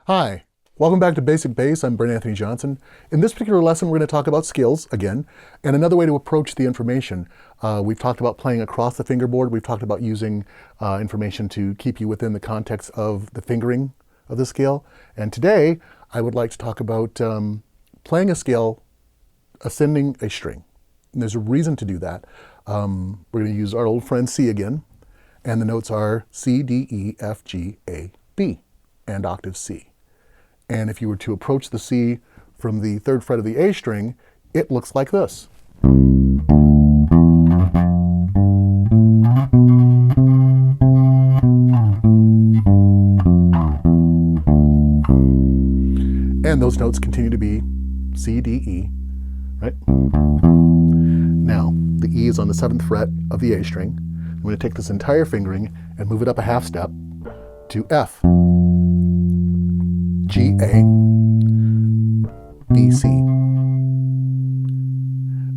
Hi, welcome back to Basic Bass. I'm Brent-Anthony Johnson. In this particular lesson, we're going to talk about scales again, and another way to approach the information. We've talked about playing across the fingerboard. We've talked about using information to keep you within the context of the fingering of the scale. And today, I would like to talk about playing a scale, ascending a string. And there's a reason to do that. We're going to use our old friend C again, and the notes are C, D, E, F, G, A, B, and octave C. And if you were to approach the C from the 3rd fret of the A string, it looks like this. And those notes continue to be C, D, E, right? Now, the E is on the 7th fret of the A string. I'm going to take this entire fingering and move it up a half step to F. G, A, B, C.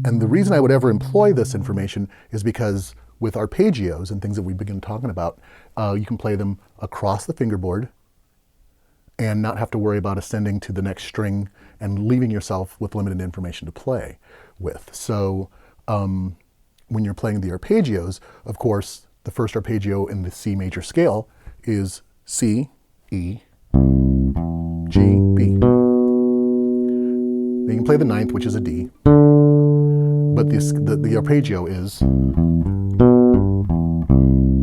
And the reason I would ever employ this information is because with arpeggios and things that we begin talking about, you can play them across the fingerboard and not have to worry about ascending to the next string and leaving yourself with limited information to play with. So when you're playing the arpeggios, of course, the first arpeggio in the C major scale is C, E, G, B. Now you can play the 9th, which is a D, but the arpeggio is,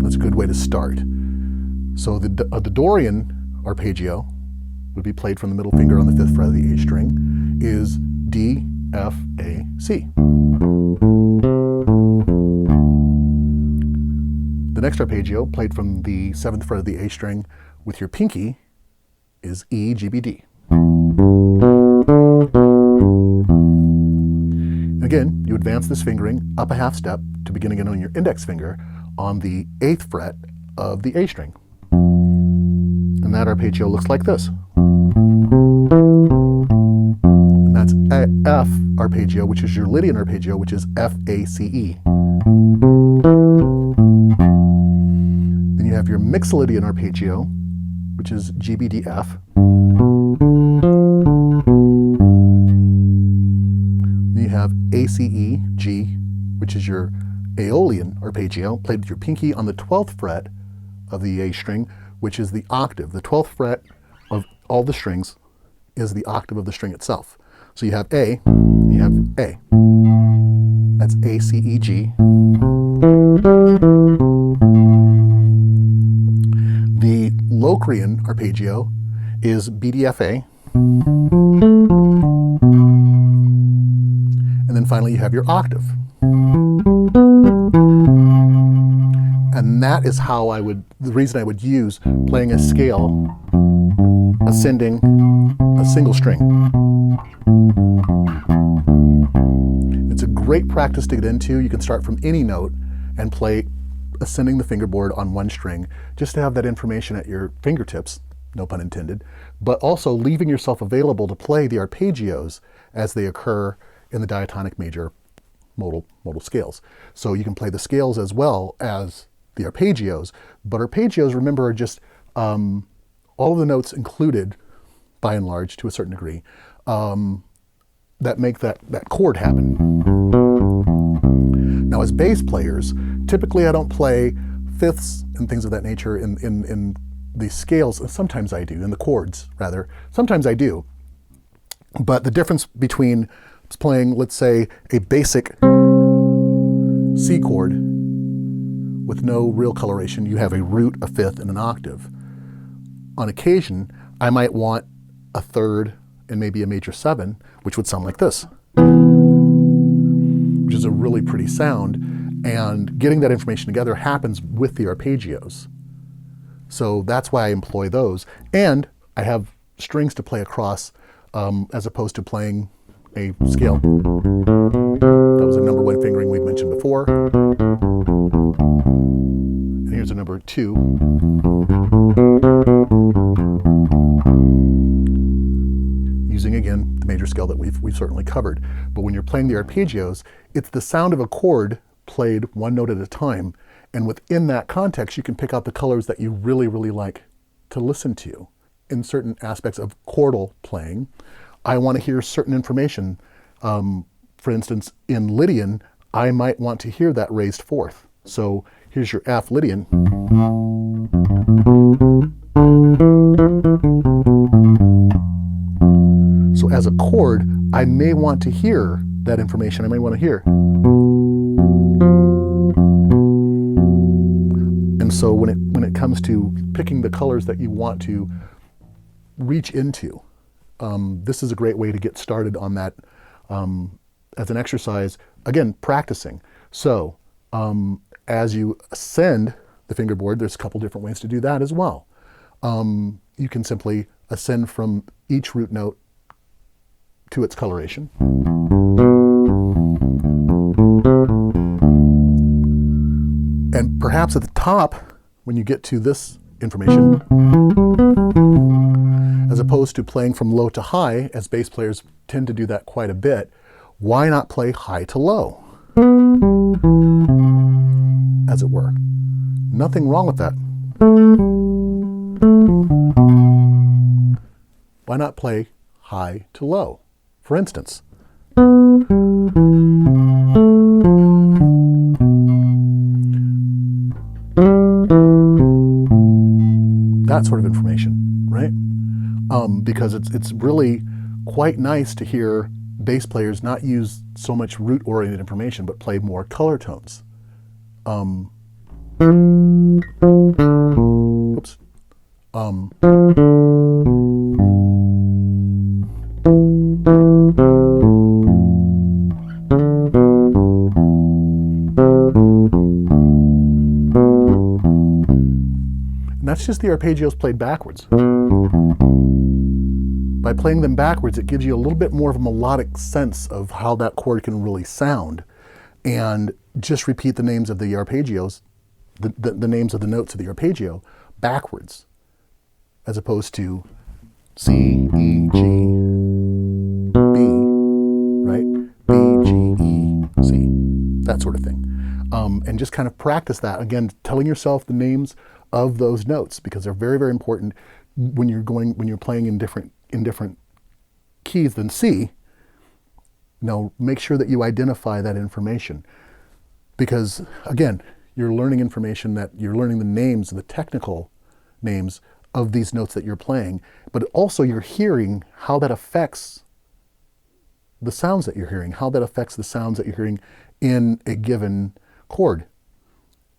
that's a good way to start. So the Dorian arpeggio would be played from the middle finger on the 5th fret of the A string, is D, F, A, C. The next arpeggio, played from the 7th fret of the A string with your pinky, is E, G, B, D. Again, you advance this fingering up a half step to begin again on your index finger on the 8th fret of the A string. And that arpeggio looks like this. And that's a F arpeggio, which is your Lydian arpeggio, which is F, A, C, E. Then you have your Mixolydian arpeggio, which is G, B, D, F. Then you have A, C, E, G, which is your Aeolian arpeggio, played with your pinky on the 12th fret of the A string, which is the octave. The 12th fret of all the strings is the octave of the string itself. So you have A, and you have A. That's A, C, E, G. The Locrian arpeggio is B, D, F, A. And then finally you have your octave. And that is how the reason I would use playing a scale ascending a single string. It's a great practice to get into. You can start from any note and play ascending the fingerboard on one string, just to have that information at your fingertips, no pun intended, but also leaving yourself available to play the arpeggios as they occur in the diatonic major modal scales. So you can play the scales as well as the arpeggios, but arpeggios, remember, are just all of the notes included, by and large, to a certain degree, that make that chord happen. Now, as bass players, typically I don't play fifths and things of that nature in the scales. Sometimes I do, in the chords, rather. Sometimes I do. But the difference between playing, let's say, a basic C chord with no real coloration, you have a root, a fifth, and an octave. On occasion, I might want a 3rd and maybe a major 7, which would sound like this, which is a really pretty sound. And getting that information together happens with the arpeggios. So that's why I employ those. And I have strings to play across as opposed to playing a scale. That was a number 1 fingering we've mentioned before. And here's a number 2. Using, again, the major scale that we've certainly covered. But when you're playing the arpeggios, it's the sound of a chord played one note at a time. And within that context, you can pick out the colors that you really, really like to listen to. in certain aspects of chordal playing, I want to hear certain information. For instance, in Lydian, I might want to hear that raised fourth. So here's your F Lydian. So as a chord, I may want to hear that information. I may want to hear. And so when it comes to picking the colors that you want to reach into, this is a great way to get started on that as an exercise. Again, practicing. So as you ascend the fingerboard, there's a couple different ways to do that as well. You can simply ascend from each root note to its coloration. And perhaps at the top, when you get to this information, as opposed to playing from low to high, as bass players tend to do that quite a bit, why not play high to low, as it were? Nothing wrong with that. Why not play high to low? For instance, that sort of information, right? Because it's really quite nice to hear bass players not use so much root-oriented information, but play more color tones. Oops. And that's just the arpeggios played backwards. By playing them backwards, it gives you a little bit more of a melodic sense of how that chord can really sound. And just repeat the names of the arpeggios, the names of the notes of the arpeggio backwards, as opposed to C, E, G, B, right? B, G, E, C, that sort of thing. And just kind of practice that. Again, telling yourself the names of those notes, because they're very, very important when you're playing in different keys than C. Make sure that you identify that information, because again, you're learning information, that you're learning the names, the technical names of these notes that you're playing, but also you're hearing how that affects the sounds that you're hearing, how that affects the sounds that you're hearing in a given chord.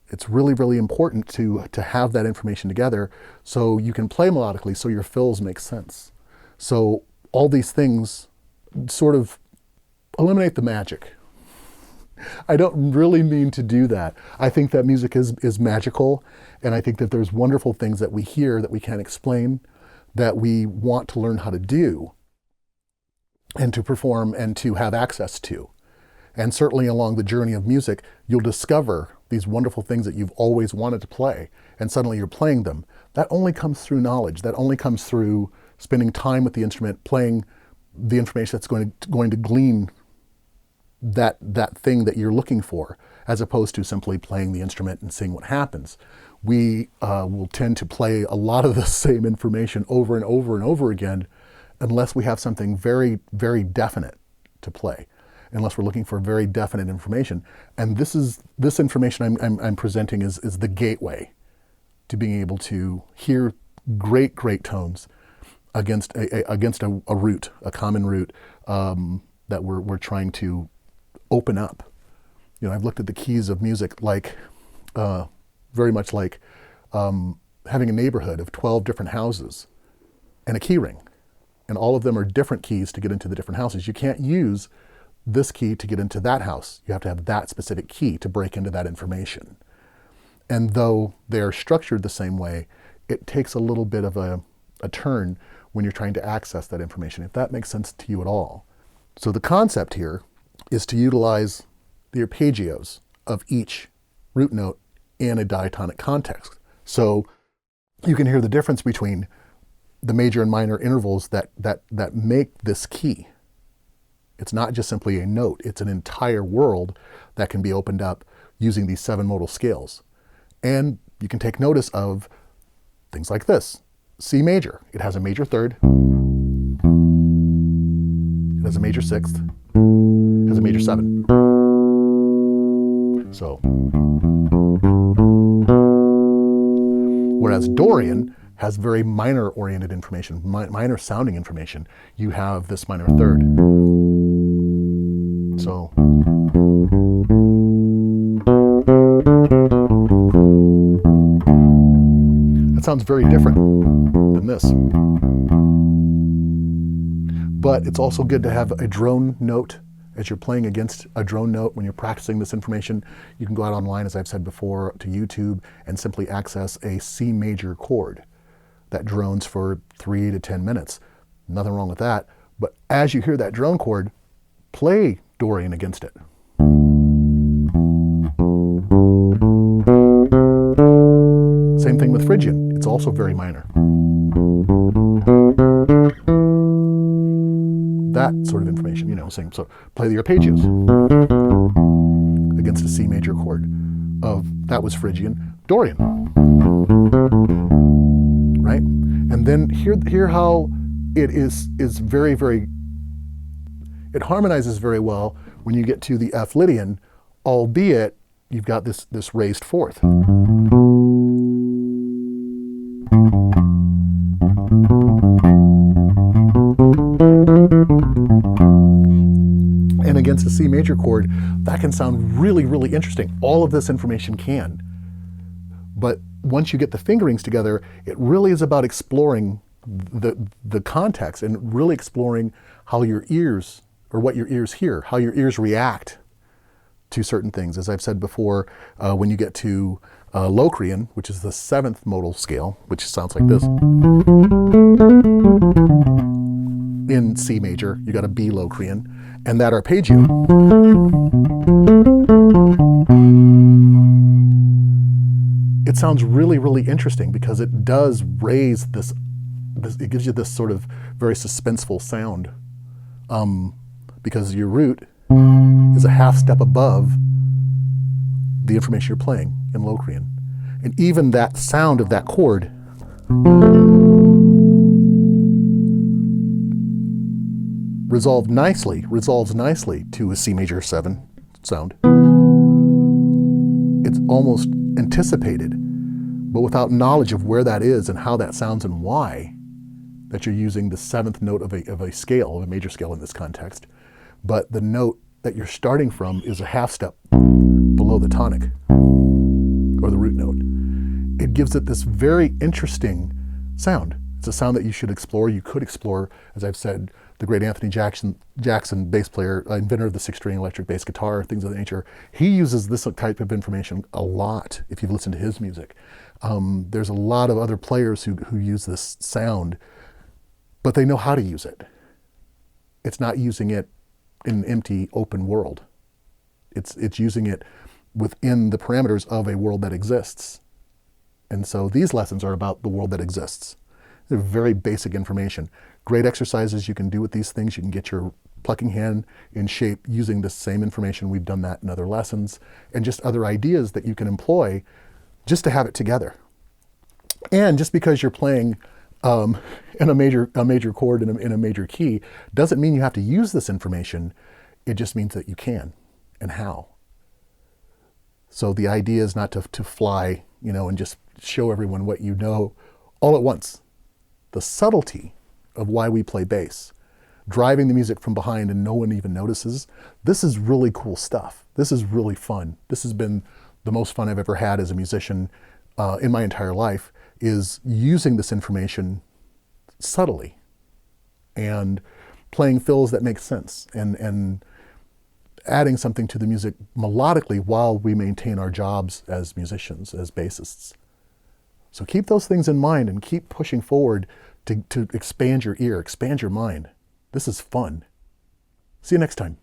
It's really, really important to have that information together so you can play melodically, so your fills make sense. So all these things sort of eliminate the magic. I don't really mean to do that. I think that music is magical, and I think that there's wonderful things that we hear that we can't explain, that we want to learn how to do and to perform and to have access to. And certainly along the journey of music, you'll discover these wonderful things that you've always wanted to play, and suddenly you're playing them. That only comes through knowledge. That only comes through spending time with the instrument, playing the information that's going to glean that thing that you're looking for, as opposed to simply playing the instrument and seeing what happens. We will tend to play a lot of the same information over and over and over again, unless we have something very, very definite to play, unless we're looking for very definite information. And this information I'm presenting is the gateway to being able to hear great, great tones against a root, a common root that we're trying to open up. I've looked at the keys of music like very much like having a neighborhood of 12 different houses and a key ring, and all of them are different keys to get into the different houses. You can't use this key to get into that house. You have to have that specific key to break into that information. And though they are structured the same way, it takes a little bit of a turn when you're trying to access that information, if that makes sense to you at all. So the concept here is to utilize the arpeggios of each root note in a diatonic context. So you can hear the difference between the major and minor intervals that make this key. It's not just simply a note, it's an entire world that can be opened up using these 7 modal scales. And you can take notice of things like this. C major. It has a major third. It has a major sixth. It has a major seven. So, whereas Dorian has very minor oriented information, minor sounding information. You have this minor third. So, that sounds very different than this. But it's also good to have a drone note as you're playing against a drone note. When you're practicing this information, you can go out online, as I've said before, to YouTube and simply access a C major chord that drones for 3 to 10 minutes. Nothing wrong with that. But as you hear that drone chord, play Dorian against it. Same thing with Phrygian. It's also very minor. That sort of information, you know, saying, so play the Arpeggios against a C major chord of, that was Phrygian, Dorian, right? And then hear how it is very, very, it harmonizes very well when you get to the F Lydian, albeit you've got this raised fourth. And against a C major chord, that can sound really, really interesting. All of this information can. But once you get the fingerings together, it really is about exploring the context and really exploring how your ears, or what your ears hear, how your ears react to certain things. As I've said before, when you get to Locrian, which is the 7th modal scale, which sounds like this. In C major, you got a B Locrian, and that arpeggio. It sounds really, really interesting because it does raise this, it gives you this sort of very suspenseful sound, because your root is a half step above the information you're playing in Locrian. And even that sound of that chord resolves nicely to a C major 7 sound. It's almost anticipated, but without knowledge of where that is and how that sounds and why, that you're using the 7th note of a scale, of a major scale in this context, but the note that you're starting from is a half step below the tonic, or the root note. It gives it this very interesting sound. It's a sound that you should explore. You could explore, as I've said, the great Anthony Jackson, bass player, inventor of the 6-string electric bass guitar, things of that nature. He uses this type of information a lot if you've listened to his music. There's a lot of other players who use this sound, but they know how to use it. It's not using it in an empty, open world. It's using it within the parameters of a world that exists. And so these lessons are about the world that exists. They're very basic information. Great exercises you can do with these things. You can get your plucking hand in shape using the same information. We've done that in other lessons, and just other ideas that you can employ just to have it together. And just because you're playing in a major chord in a major key doesn't mean you have to use this information. It just means that you can, and how. So the idea is not to fly, and just show everyone what you know all at once. The subtlety of why we play bass, driving the music from behind and no one even notices, this is really cool stuff. This is really fun. This has been the most fun I've ever had as a musician in my entire life, is using this information subtly and playing fills that make sense and adding something to the music melodically while we maintain our jobs as musicians, as bassists. So keep those things in mind and keep pushing forward to expand your ear, expand your mind. This is fun. See you next time.